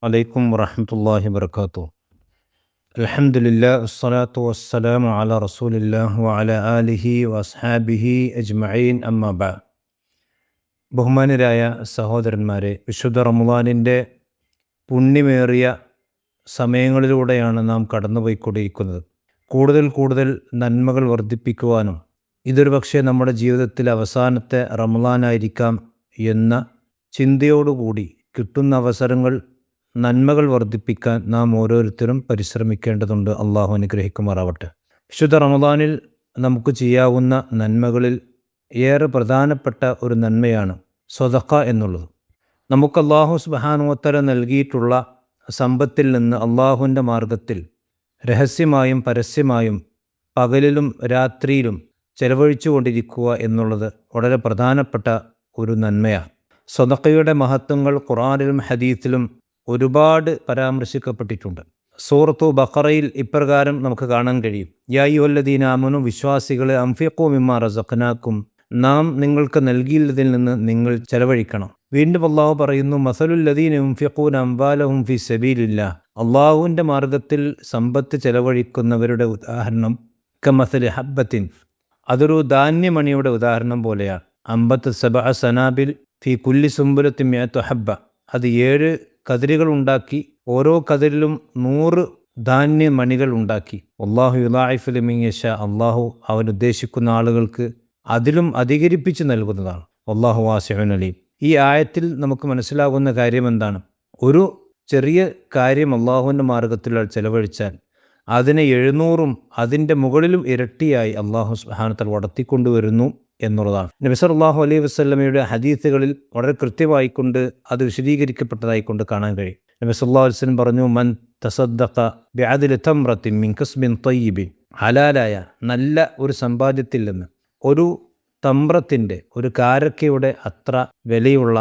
അലൈക്കും വറഹ്മത്തുള്ളാഹി വബറകാതുഹു. അൽഹംദുലില്ലാഹ് വസ്സലാത്തു വസ്സലാമു അലാ റസൂലില്ലാഹി വഅലാ ആലിഹി വഅസ്ഹാബിഹി അജ്മഈൻ അമ്മാ ബഅദ്. ബഹുമാനരായ സഹോദരന്മാരെ, വിശുദ്ധ റമളാനിൻ്റെ പുണ്യമേറിയ സമയങ്ങളിലൂടെയാണ് നാം കടന്നുപോയിക്കൊണ്ടിരിക്കുന്നത്. കൂടുതൽ കൂടുതൽ നന്മകൾ വർദ്ധിപ്പിക്കുവാനും ഇതൊരു പക്ഷേ നമ്മുടെ ജീവിതത്തിൽ അവസാനത്തെ റമളാനായിരിക്കാം എന്ന ചിന്തയോടുകൂടി കിട്ടുന്ന അവസരങ്ങൾ നന്മകൾ വർദ്ധിപ്പിക്കാൻ നാം ഓരോരുത്തരും പരിശ്രമിക്കേണ്ടതുണ്ട്. അള്ളാഹു അനുഗ്രഹിക്കുമാറാവട്ടെ. വിശുദ്ധ റമളാനിൽ നമുക്ക് ചെയ്യാവുന്ന നന്മകളിൽ ഏറെ പ്രധാനപ്പെട്ട ഒരു നന്മയാണ് സ്വതക്ക എന്നുള്ളത്. നമുക്ക് അള്ളാഹു സുബ്ഹാനഹു വ തആല നൽകിയിട്ടുള്ള സമ്പത്തിൽ നിന്ന് അള്ളാഹുവിൻ്റെ മാർഗത്തിൽ രഹസ്യമായും പരസ്യമായും പകലിലും രാത്രിയിലും ചെലവഴിച്ചു കൊണ്ടിരിക്കുക എന്നുള്ളത് വളരെ പ്രധാനപ്പെട്ട ഒരു നന്മയാണ്. സ്വതക്കയുടെ മഹത്വങ്ങൾ ഖുർആനിലും ഹദീസിലും ഒരുപാട് പരാമർശിക്കപ്പെട്ടിട്ടുണ്ട്. സൂറത്തു ബഖറയിൽ ഇപ്രകാരം നമുക്ക് കാണാൻ കഴിയും: യാ അയ്യുഹല്ലദീന ആമനൂ, വിശ്വാസികളെ, അൻഫിഖൂ മിമ്മാ റസഖ്നാക്കും, നാം നിങ്ങൾക്ക് നൽകിയതിൽ നിന്ന് നിങ്ങൾ ചെലവഴിക്കണം. വീണ്ടും അള്ളാഹു പറയുന്നു: മസലുൽ ലദീന യുൻഫിഖൂന അംവാലഹും ഫീ സബീലില്ലാഹ്, അള്ളാഹുവിൻ്റെ മാർഗത്തിൽ സമ്പത്ത് ചെലവഴിക്കുന്നവരുടെ ഉദാഹരണം കമസലി ഹബ്ബത്തിൻ, അതൊരു ധാന്യമണിയുടെ ഉദാഹരണം പോലെയാണ്. അംബത്ത് സബഅ സനാബിൽ ഫീ കുല്ലി സുംബുലത്തിൻ മിഅതു ഹബ്ബ, അത് 7 കതിരുകൾ ഉണ്ടാക്കി, ഓരോ കതിരിലും 100 ധാന്യമണികൾ ഉണ്ടാക്കി. അല്ലാഹു യുളാഇഫു ലിമൻ യശാ, അള്ളാഹു അവൻ ഉദ്ദേശിക്കുന്ന ആളുകൾക്ക് അതിലും അധികരിപ്പിച്ച് നൽകുന്നതാണ്. അല്ലാഹു വാസിഉൻ അലീം. ഈ ആയത്തിൽ നമുക്ക് മനസ്സിലാകുന്ന കാര്യം എന്താണ്? ഒരു ചെറിയ കാര്യം അള്ളാഹുവിൻ്റെ മാർഗത്തിൽ ചെലവഴിച്ചാൽ അതിനെ 700ഉം അതിൻ്റെ മുകളിലും ഇരട്ടിയായി അള്ളാഹു സുബ്ഹാനഹു വ തആല വളർത്തിക്കൊണ്ടുവരുന്നു എന്നുള്ളതാണ്. നബി സല്ലല്ലാഹു അലൈഹി വസല്ലമയുടെ ഹദീസുകളിൽ വളരെ കൃത്യമായിക്കൊണ്ട് അത് വിശദീകരിക്കപ്പെട്ടതായിക്കൊണ്ട് കാണാൻ കഴിയും. നബി സല്ലല്ലാഹു അലൈഹി വസല്ലം പറഞ്ഞു: മൻ തസദ്ദഖ ബിഅദ്ലി തംറത്തിൻ മിൻ കസ്ബിൻ തയ്യിബിൻ, ഹലാലായ നല്ല ഒരു സമ്പാദ്യത്തിൽ നിന്ന് ഒരു തമ്രത്തിൻ്റെ, ഒരു കാരക്കയുടെ അത്ര വിലയുള്ള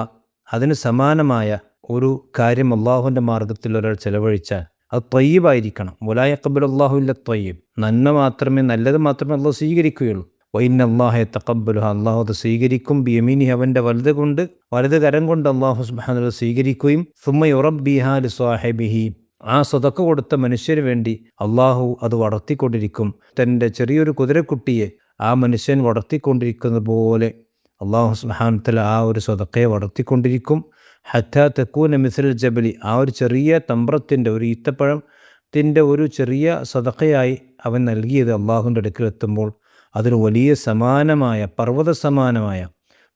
അതിന് സമാനമായ ഒരു കാര്യം അള്ളാഹുവിൻ്റെ മാർഗത്തിൽ ഒരാൾ ചെലവഴിച്ചാൽ അത് ത്വയ്യിബായിരിക്കണം. വലാ യഖ്ബലുല്ലാഹു ഇല്ല ത്വയ്യിബ്, നന്മ മാത്രമേ, നല്ലത് മാത്രമേ അള്ളാഹു സ്വീകരിക്കുകയുള്ളൂ. വഇന്ന അല്ലാഹ യതഖബ്ബലുഹ, അള്ളാഹു അത് സ്വീകരിക്കും. ബിയമീനിഹി, അവൻ്റെ വലത് കരം കൊണ്ട് അള്ളാഹു സുബ്ഹാനഹു വ തആല സ്വീകരിക്കുകയും സുമ്മ യുറബ്ബിഹാ ലിസ്വാഹിബിഹി, ആ സ്വതക്ക കൊടുത്ത മനുഷ്യന് വേണ്ടി അള്ളാഹു അത് വളർത്തിക്കൊണ്ടിരിക്കും. തൻ്റെ ചെറിയൊരു കുതിരക്കുട്ടിയെ ആ മനുഷ്യൻ വളർത്തിക്കൊണ്ടിരിക്കുന്നത് പോലെ അള്ളാഹു സുബ്ഹാനഹു വ തആല ആ ഒരു സ്വതക്കയെ വളർത്തിക്കൊണ്ടിരിക്കും. ഹത്താ തകൂന മിസ്ലൽ ജബലി, ആ ഒരു ചെറിയ തമ്രത്തിൻ്റെ, ഒരു ഈത്തപ്പഴത്തിൻ്റെ ഒരു ചെറിയ സദഖയായി അവൻ നൽകിയത് അള്ളാഹുവിൻ്റെ അടുക്കലെത്തുമ്പോൾ അതൊരു വലിയ സമാനമായ, പർവ്വത സമാനമായ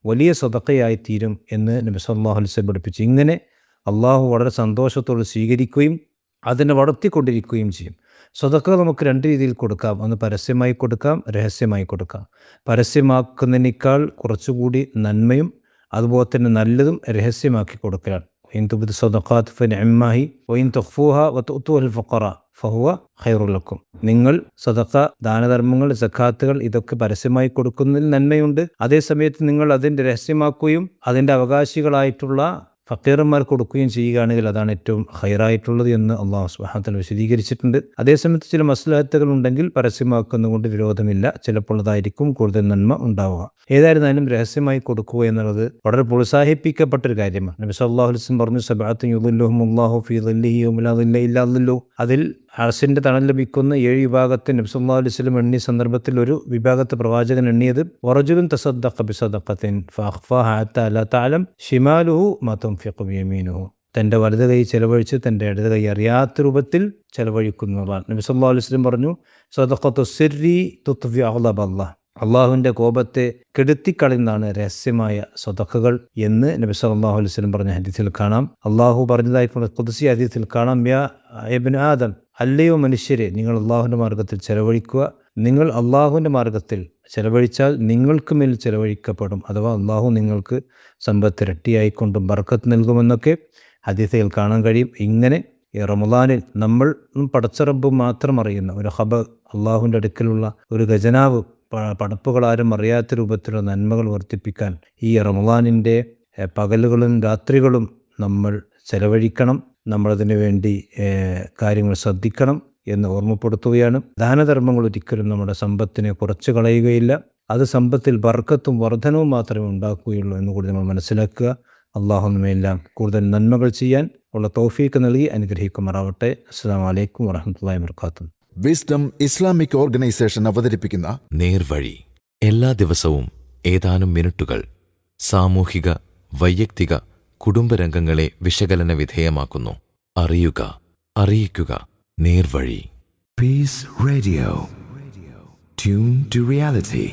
വലിയ സദഖയായി തീരും എന്ന് നബി സല്ലല്ലാഹു അലൈഹി വസല്ലം പഠിപ്പിച്ചു. ഇങ്ങനെ അള്ളാഹു വളരെ സന്തോഷത്തോടെ സ്വീകരിക്കുകയും അതിനെ വളർത്തിക്കൊണ്ടിരിക്കുകയും ചെയ്യും. സ്വതക്ക നമുക്ക് 2 രീതിയിൽ കൊടുക്കാം. ഒന്ന് പരസ്യമായി കൊടുക്കാം, രഹസ്യമായി കൊടുക്കാം. പരസ്യമാക്കുന്നതിനേക്കാൾ കുറച്ചുകൂടി നന്മയും അതുപോലെ തന്നെ നല്ലതും രഹസ്യമാക്കി കൊടുക്കലാണ്. ഇൻ തുബ്ദു സ്വദഖാത്ത് ഫനിഅമ്മാഹി വഇൻ തുഖ്ഫൂഹാ വതുഅ്തുൽ ഫഖറ ഫഹുവ ഖൈറുൽ ലക്കും. നിങ്ങൾ സദഖ, ദാനധർമ്മങ്ങൾ, സക്കാത്തുകൾ ഇതൊക്കെ പരസ്യമായി കൊടുക്കുന്നതിൽ നന്മയുണ്ട്. അതേസമയത്ത് നിങ്ങൾ അതിൻ്റെ രഹസ്യമാക്കുകയും അതിൻ്റെ അവകാശികളായിട്ടുള്ള ഫക്കീറന്മാർ കൊടുക്കുകയും ചെയ്യുകയാണെങ്കിൽ അതാണ് ഏറ്റവും ഖൈറായിട്ടുള്ളത് എന്ന് അള്ളാഹു സുബ്ഹാനഹു വ തആല വിശദീകരിച്ചിട്ടുണ്ട്. അതേസമയത്ത് ചില മസ്ലഹത്തുകൾ ഉണ്ടെങ്കിൽ പരസ്യമാക്കുന്നതുകൊണ്ട് വിരോധമില്ല, ചിലപ്പോൾ അതായിരിക്കും കൂടുതൽ നന്മ ഉണ്ടാവുക. ഏതായിരുന്നാലും രഹസ്യമായി കൊടുക്കുക എന്നുള്ളത് വളരെ പ്രോത്സാഹിപ്പിക്കപ്പെട്ടൊരു കാര്യമാണ്. നബി സല്ലല്ലാഹു അലൈഹി വസല്ലം പറഞ്ഞു: സബഅത്തുൻ യുദില്ലുഹുമുല്ലാഹു ഫീ ദില്ലിഹി യൗമ ലാ ദില്ല ഇല്ലാ ദില്ലുഹു, അതിൽ അർശിൻ്റെ തണൽ ലഭിക്കുന്ന 7 വിഭാഗത്തെ നബി സല്ലല്ലാഹു അലൈഹി വസല്ലം എണ്ണിയ സന്ദർഭത്തിൽ ഒരു വിഭാഗത്തെ പ്രവാചകൻ എണ്ണിയത് വറജുലുൻ തസദ്ദഖ ബിസദഖത്തിൻ ഫഅഖ്ഫാഹ ഹത്താ ലാ തഅലം ശിമാലുഹു മാ തുൻഫിഖു ബിയമീനുഹു, തൻ്റെ വലത് കൈ ചെലവഴിച്ച് തൻ്റെ ഇടത് കൈ അറിയാത്ത രൂപത്തിൽ ചെലവഴിക്കുന്നതാണ്. നബി സല്ലല്ലാഹു അലൈഹി വസല്ലം പറഞ്ഞു: സദഖത്തു സിർരി തുത്ഫി അഗ്ളബല്ലാഹ്, അള്ളാഹുവിൻ്റെ കോപത്തെ കെടുത്തിക്കളയുന്നതാണ് രഹസ്യമായ സ്വതക്കകൾ എന്ന് നബി സല്ലല്ലാഹു അലൈഹി വസല്ലം പറഞ്ഞ ഹദീസിൽ കാണാം. അള്ളാഹു പറഞ്ഞതായിട്ടുള്ള ഖുദ്സി ഹദീസിൽ കാണാം: യാ ഇബ്ന ആദം, അല്ലയോ മനുഷ്യരെ, നിങ്ങൾ അള്ളാഹുവിൻ്റെ മാർഗത്തിൽ ചെലവഴിക്കുക. നിങ്ങൾ അള്ളാഹുവിൻ്റെ മാർഗത്തിൽ ചെലവഴിച്ചാൽ നിങ്ങൾക്ക് മേൽ ചെലവഴിക്കപ്പെടും, അഥവാ അള്ളാഹു നിങ്ങൾക്ക് സമ്പത്ത് ഇരട്ടിയായിക്കൊണ്ടും ബർക്കത്ത് നൽകുമെന്നൊക്കെ ഹദീസുകൾ കാണാൻ കഴിയും. ഇങ്ങനെ ഈ റമളാനിൽ നമ്മൾ പടച്ച റബ്ബ് മാത്രം അറിയുന്ന ഒരു അള്ളാഹുവിൻ്റെ അടുക്കലുള്ള ഒരു ഖജനാവ്, പടപ്പുകളാരും അറിയാത്ത രൂപത്തിലുള്ള നന്മകൾ വർദ്ധിപ്പിക്കാൻ ഈ റമളാനിൻ്റെ പകലുകളും രാത്രികളും നമ്മൾ ചെലവഴിക്കണം. നമ്മളതിനു വേണ്ടി കാര്യങ്ങൾ ശ്രദ്ധിക്കണം എന്ന് ഓർമ്മപ്പെടുത്തുകയാണ്. ദാനധർമ്മങ്ങൾ ഒരിക്കലും നമ്മുടെ സമ്പത്തിനെ കുറച്ച് കളയുകയില്ല, അത് സമ്പത്തിൽ ബർക്കത്തും വർധനവും മാത്രമേ ഉണ്ടാക്കുകയുള്ളൂ എന്നുകൂടി നമ്മൾ മനസ്സിലാക്കുക. അള്ളാഹു നമ്മയെല്ലാം കൂടുതൽ നന്മകൾ ചെയ്യാൻ ഉള്ള തൗഫീക്ക് നൽകി അനുഗ്രഹിക്കുമാറാവട്ടെ. അസ്സലാമു അലൈക്കും വറഹ്മത്തുള്ളാഹി വബറകാതുഹു. വിസ്ഡം ഇസ്ലാമിക് ഓർഗനൈസേഷൻ അവതരിപ്പിക്കുന്ന നേർവഴി എല്ലാ ദിവസവും ഏതാനും മിനിറ്റുകൾ സാമൂഹിക, വൈയക്തിക, കുടുംബരംഗങ്ങളെ വിശകലന വിധേയമാക്കുന്നു. അറിയുക, അറിയിക്കുക. നേർവഴി. Peace Radio. Tune to reality.